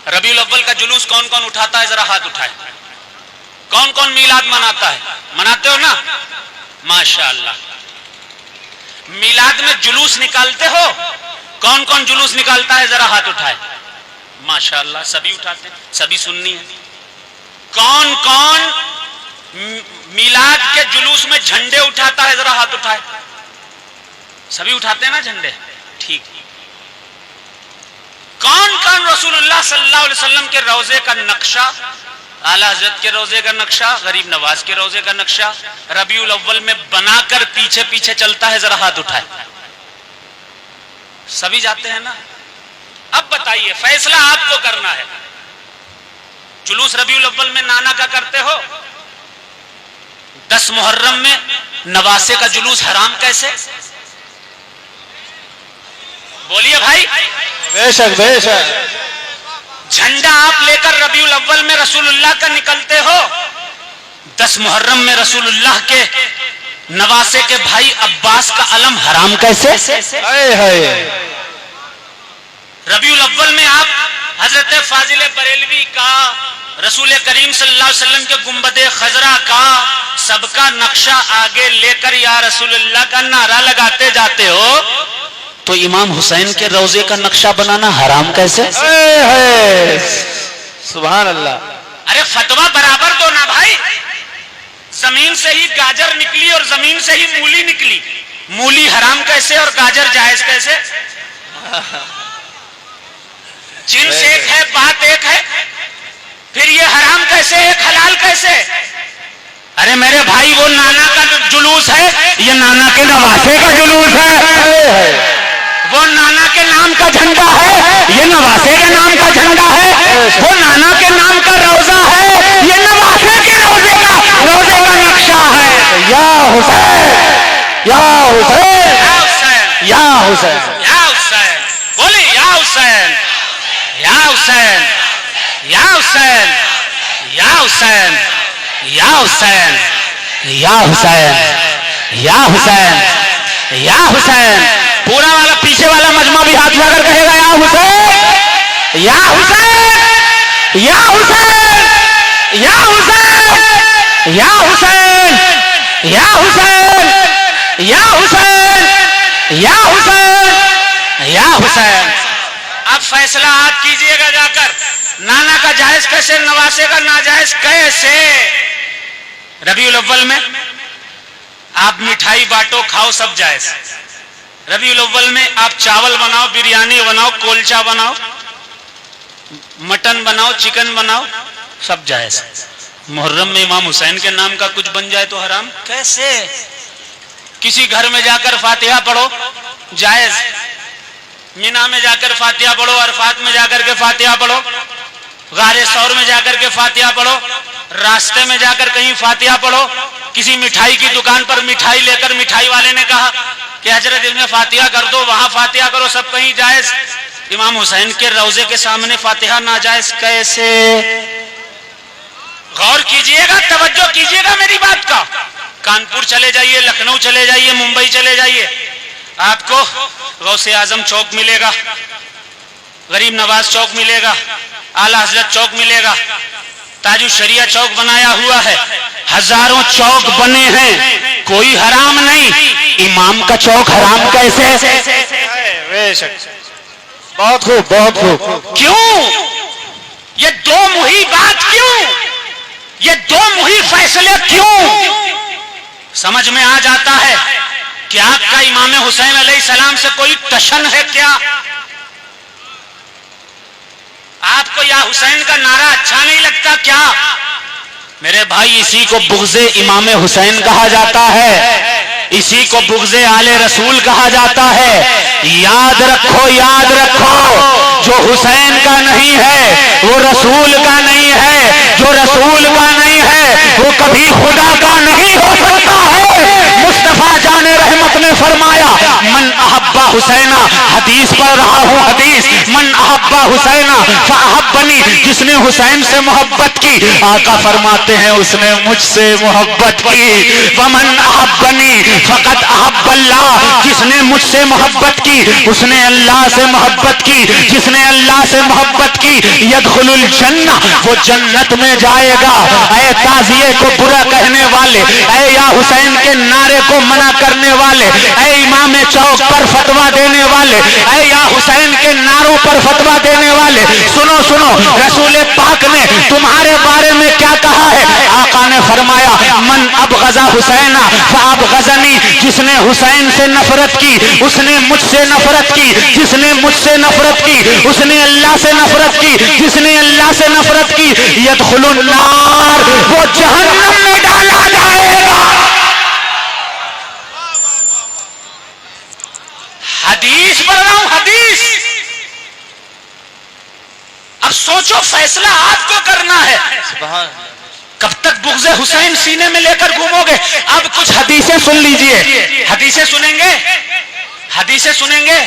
रबीउल अव्वल का जुलूस कौन कौन उठाता है, जरा हाथ उठाए। कौन कौन मीलाद मनाता है? मनाते हो ना? माशाअल्लाह। मीलाद में जुलूस निकालते हो? कौन कौन जुलूस निकालता है, जरा हाथ उठाए। माशाअल्लाह, सभी उठाते हैं, सभी सुन्नी है। कौन कौन मीलाद के जुलूस में झंडे उठाता है, जरा हाथ उठाए। सभी उठाते हैं ना झंडे? ठीक। कौन कौन रसूलुल्लाह सल्लल्लाहु अलैहि वसल्लम के रोजे का नक्शा, आला हजरत के रोजे का नक्शा, गरीब नवाज के रोजे का नक्शा रबीउल अव्वल में बनाकर पीछे पीछे चलता है, जरा हाथ उठाए। सभी जाते हैं ना? अब बताइए, फैसला आपको करना है। जुलूस रबीउल अव्वल में नाना का करते हो, 10 मुहर्रम में नवासे का जुलूस हराम कैसे? बोलिए भाई। बेशक बेशक। झंडा आप लेकर रबीउल अव्वल में रसूलुल्लाह का निकलते हो, 10 मुहर्रम में रसूलुल्लाह के नवासे के भाई अब्बास का अलम हराम कैसे? रबीउल अव्वल में आप हजरत फाजिल बरेलवी का, रसूल करीम सल्लल्लाहु अलैहि वसल्लम के गुंबदे खजरा का सबका नक्शा आगे लेकर या रसूलुल्लाह का नारा लगाते जाते हो, तो इमाम हुसैन के रोजे का नक्शा बनाना हराम कैसे? सुभान अल्लाह। अरे फतवा बराबर दो ना भाई। जमीन से ही गाजर निकली और जमीन से ही मूली निकली, मूली हराम कैसे और गाजर जायज कैसे? जिन्स एक है, बात एक है, फिर ये हराम कैसे, एक हलाल कैसे? अरे मेरे भाई, वो नाना का जुलूस है, ये नाना के नवासे का जुलूस है। वो नाना के नाम का झंडा है, ये नवासे के नाम का झंडा है। वो नाना के नाम का रोजा है, ये नवासे के रोजे का नक्शा है। या हुसैन, या हुसैन, या हुसैन, या हुसैन, बोले या हुसैन, या हुसैन, या हुसैन, या हुसैन, या हुसैन, या हुसैन, या हुसैन, या हुसैन। पूरा वाला पीछे वाला मजमा भी हाथ लगाकर कहेगा या हुसैन, या हुसैन, या हुसैन, या हुसैन, या हुसैन, या हुसैन, या हुसैन, या हुसैन, या हुसैन। अब फैसला आप कीजिएगा जाकर, नाना का जायज कैसे, नवासे का नाजायज कैसे? रबीउल अव्वल में आप मिठाई बांटो, खाओ, सब जायज। रबीउल अव्वल में आप चावल बनाओ, बिरयानी बनाओ, कोलचा बनाओ, मटन बनाओ, चिकन बनाओ, सब जायज। मुहर्रम में इमाम हुसैन के नाम का कुछ बन जाए तो हराम कैसे? किसी घर में जाकर फातिहा पढ़ो, जायज। मीना में जाकर फातिहा पढ़ो, अरफात में जाकर के फातिहा पढ़ो, गारे सौर में जाकर के फातिहा पढ़ो, रास्ते में जाकर कहीं फातिहा पढ़ो। किसी मिठाई की दुकान पर मिठाई लेकर मिठाई वाले ने कहा कि हजरत इसमें फातिहा कर दो, वहां फातिहा करो, सब कहीं जायज। इमाम हुसैन के रोजे के सामने फातिहा नाजायज कैसे? गौर कीजिएगा, तवज्जो कीजिएगा मेरी बात का। कानपुर चले जाइए, लखनऊ चले जाइए, मुंबई चले जाइए, आपको गौसे आजम चौक मिलेगा, गरीब नवाज चौक मिलेगा, आला हजरत चौक मिलेगा, ताजु शरिया चौक बनाया हुआ है, हजारों चौक बने हैं, कोई हराम नहीं। इमाम का चौक हराम कैसे? बहुत खूब, बहुत खूब। क्यों ये दो मुही बात, क्यों ये दो मुही फैसले, क्यों? समझ में आ जाता है कि आपका इमाम हुसैन अलैहिस्सलाम से कोई टशन है क्या? आपको या हुसैन का नारा अच्छा नहीं लगता क्या? मेरे भाई, इसी को बुग़्ज़े इमाम हुसैन कहा जाता है, इसी को बुग़्ज़े आले रसूल कहा जाता है। याद रखो, याद रखो, जो हुसैन का नहीं है वो रसूल का नहीं है, जो रसूल का नहीं है वो कभी खुदा का नहीं हो सकता है। मुस्तफा जाने रहमत ने फरमाया, मन अहब्बा हुसैना, हदीस पढ़ रहा हूँ, हदीस, मन अहब्बा हुसैना फअहब्बनी, जिसने हुसैन से मोहब्बत की, आका फरमाते हैं उसने मुझसे मोहब्बत की। वमन अहब्बनी फकत अहब्बल्लाह, जिसने मुझसे मोहब्बत की उसने अल्लाह से मोहब्बत की, जिसने अल्लाह से मोहब्बत की यदखुलुल जन्ना, वो जन्नत में जाएगा। ऐ ताजिए को बुरा कहने वाले, ऐ या हुसैन के नारे को मना करने वाले, ऐ इमाम चौक पर फतवा देने वाले, ऐ या हुसैन के नारों पर फतवा देने वाले, सुनो सुनो, रसूल पाक ने तुम्हारे बारे में क्या कहा है। आका ने फरमाया, मन अबगज़ा हुसैना फअबगज़नी, जिसने हुसैन से नफरत की उसने मुझसे नफरत की, जिसने मुझसे नफरत की उसने अल्लाह से नफरत की, जिसने अल्लाह से नफरत की यदखुलुन नार, वो जहन्नम में डाला जाएगा। हदीस पढ़ रहा हूं, हदीस। अब सोचो, फैसला आपको करना है। कब तक बुग़्ज़े हुसैन सीने में लेकर घूमोगे। अब कुछ हदीसें सुन लीजिए। हदीसें सुनेंगे, हदीसें सुनेंगे।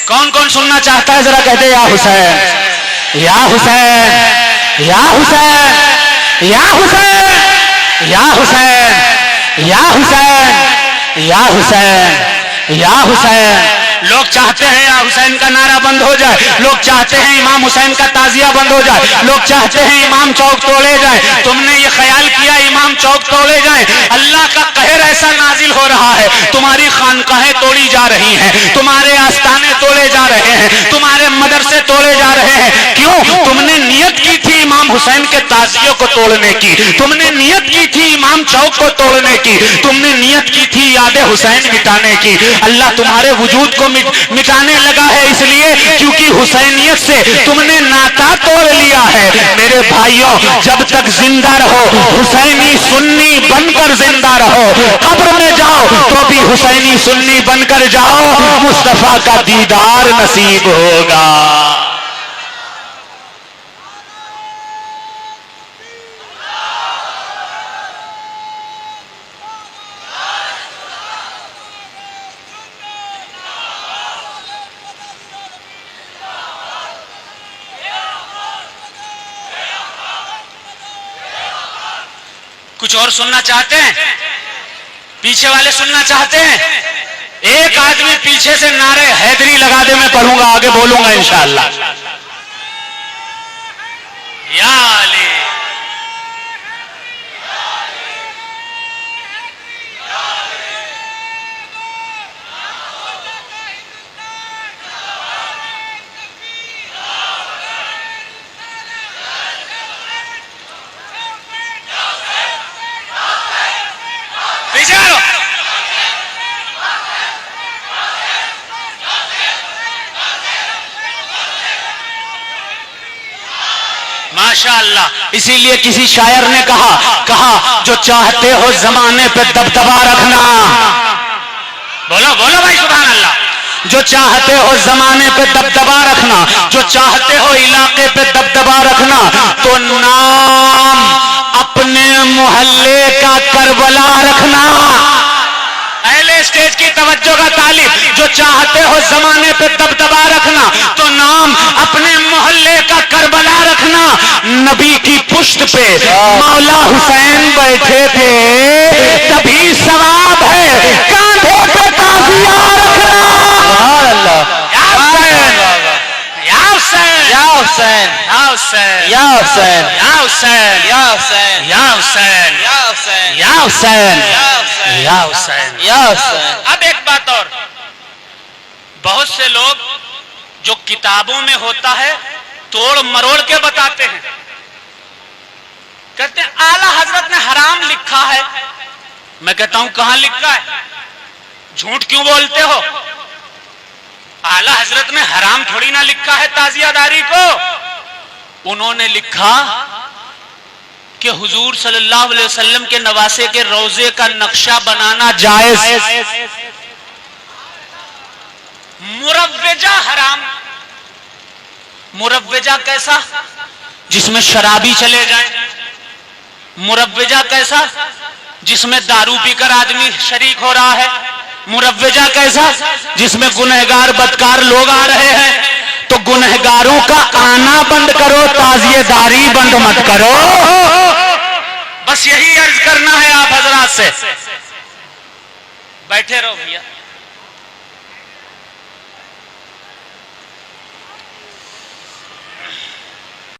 कौन कौन सुनना चाहता है, जरा कहते या हुसैन, या हुसैन, या हुसैन, या हुसैन, या हुसैन, या हुसैन, या हुसैन, या हुसैन। लोग चाहते हैं या हुसैन का नारा बंद हो जाए, लोग चाहते हैं इमाम हुसैन का ताजिया बंद हो जाए, लोग चाहते हैं इमाम चौक तोड़े जाए। तुमने ये ख्याल किया इमाम चौक तोड़े जाए, अल्लाह का कहर ऐसा नाजिल हो रहा है, तुम्हारी खानकाहें तोड़ी जा रही हैं, तुम्हारे आस्थाने तोड़े जा रहे हैं, तुम्हारे मदरसे तोड़े जा रहे हैं। क्यों? तुमने नियत की थी इमाम हुसैन के ताजियों को तोड़ने की, तुमने नियत की थी इमाम चौक को तोड़ने की, तुमने नियत की थी याद हुसैन मिटाने की। अल्लाह तुम्हारे वजूद को मिटाने लगा है, इसलिए क्योंकि हुसैनियत से तुमने नाता तोड़ लिया है। मेरे भाइयों, जब तक जिंदा रहो हुसैनी सुन्नी बनकर जिंदा रहो, कब्र में जाओ तो भी हुसैनी सुन्नी बनकर जाओ, मुस्तफा का दीदार नसीब होगा। कुछ और सुनना चाहते हैं? पीछे वाले सुनना चाहते हैं? एक आदमी पीछे से नारे हैदरी लगा दे, मैं पढ़ूंगा, आगे बोलूंगा इंशाअल्लाह। या अली, पीछे आ लो। माशाअल्लाह, इसीलिए किसी शायर ने कहा जो चाहते हो जमाने पे दबदबा रखना। बोलो बोलो भाई सुभान अल्लाह। जो चाहते हो जमाने पे दबदबा रखना, जो चाहते हो इलाके पे दबदबा रखना, तो नाम अपने मोहल्ले का करबला रखना। पहले स्टेज की तवज्जो का तालिब। जो चाहते हो जमाने पे दबदबा रखना, तो नाम अपने मोहल्ले का करबला रखना। नबी की पुश्त पे मौला हुसैन बैठे थे, तभी सवाब है कांधे पे ताजिया रखना। या हुसैन, या हुसैन, या हुसैन, या हुसैन, या हुसैन, या हुसैन, या हुसैन, या हुसैन, या हुसैन, या हुसैन, या हुसैन, या हुसैन। अब एक बात और, बहुत से लोग जो किताबों में होता है तोड़ मरोड़ के बताते हैं, कहते हैं आला हजरत ने हराम लिखा है। मैं कहता हूं कहां लिखा है? झूठ क्यों बोलते हो? आला हजरत ने हराम थोड़ी ना लिखा है ताजियादारी को। उन्होंने लिखा कि हुजूर सल्लल्लाहु अलैहि वसल्लम के नवासे के रोजे का नक्शा बनाना जायज, मुरव्वेजा हराम। मुरव्वेजा कैसा? जिसमें शराबी चले जाए। मुरव्वेजा कैसा? जिसमें दारू पीकर आदमी शरीक हो रहा है। मुरव्वेजा कैसा? जिसमें गुनहगार बदकार लोग आ रहे हैं। तो गुनहगारों का आना बंद करो, ताजिएदारी बंद मत करो। बस यही अर्ज करना है आप हजरात से। बैठे रहो भैया।